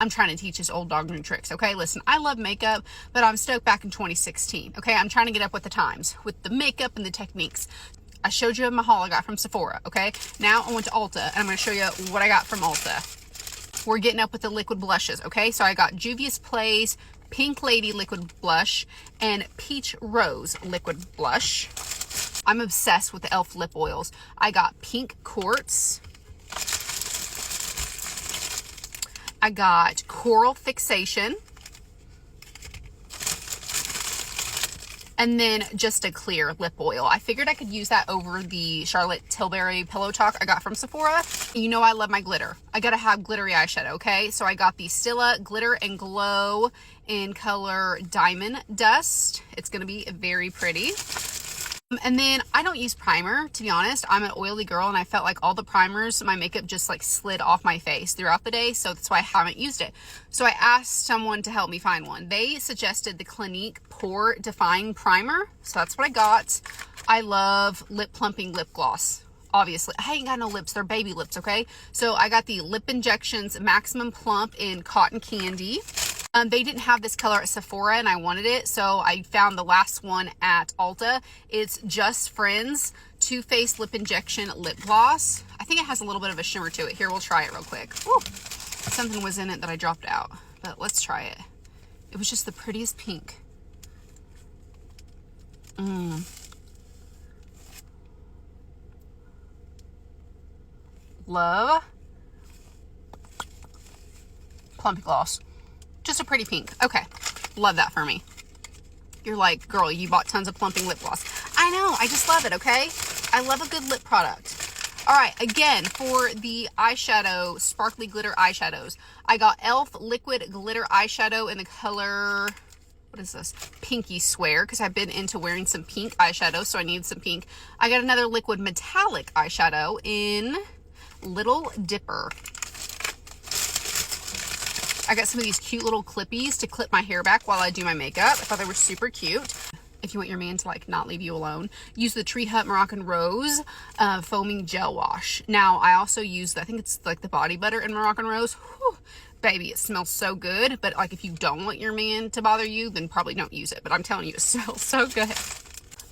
I'm trying to teach this old dog new tricks, okay? Listen, I love makeup, but I'm stoked back in 2016, okay? I'm trying to get up with the times, with the makeup and the techniques. I showed you my haul I got from Sephora, okay? Now I went to Ulta, and I'm going to show you what I got from Ulta. We're getting up with the liquid blushes, okay? So I got Juvia's Place Pink Lady Liquid Blush and Peach Rose Liquid Blush. I'm obsessed with the e.l.f. lip oils. I got Pink Quartz. I got Coral Fixation. And then just a clear lip oil. I figured I could use that over the Charlotte Tilbury Pillow Talk I got from Sephora. You know I love my glitter. I gotta have glittery eyeshadow, okay? So I got the Stila Glitter and Glow in color Diamond Dust. It's gonna be very pretty. And then I don't use primer, to be honest. I'm an oily girl and I felt like all the primers, my makeup just like slid off my face throughout the day. So that's why I haven't used it. So I asked someone to help me find one. They suggested the Clinique Pore Define Primer. So that's what I got. I love lip plumping lip gloss. Obviously, I ain't got no lips. They're baby lips, okay? So I got the Lip Injections Maximum Plump in Cotton Candy. They didn't have this color at Sephora and I wanted it, so I found the last one at Ulta. It's Just Friends Too Faced Lip Injection Lip Gloss. I think it has a little bit of a shimmer to it. Here, we'll try it real quick. Woo! Something was in it that I dropped out, but let's try it. It was just the prettiest pink. Love. Plump gloss. Just a pretty pink. Okay. Love that for me. You're like, girl, you bought tons of plumping lip gloss. I know. I just love it, okay? I love a good lip product. All right. Again, for the eyeshadow, sparkly glitter eyeshadows, I got e.l.f. Liquid Glitter Eyeshadow in the color, what is this? Pinky Swear, because I've been into wearing some pink eyeshadow, so I need some pink. I got another liquid metallic eyeshadow in Little Dipper. I got some of these cute little clippies to clip my hair back while I do my makeup. I thought they were super cute. If you want your man to like not leave you alone, use the Tree Hut Moroccan Rose foaming gel wash. Now I also use, I think it's like the body butter in Moroccan Rose. Whew, baby, it smells so good. But like if you don't want your man to bother you, then probably don't use it. But I'm telling you, it smells so good.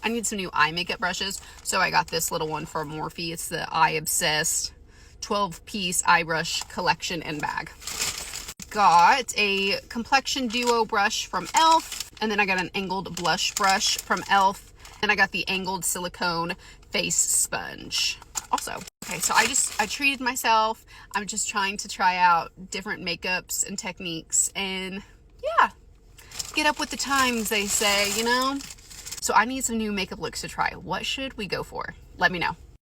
I need some new eye makeup brushes. So I got this little one from Morphe. It's the Eye Obsessed 12-piece eye brush collection and bag. Got a complexion duo brush from e.l.f. and then I got an angled blush brush from e.l.f. and I got the angled silicone face sponge also. Okay, so I treated myself. I'm just trying to try out different makeups and techniques and yeah, get up with the times, they say, you know? So I need some new makeup looks to try. What should we go for? Let me know.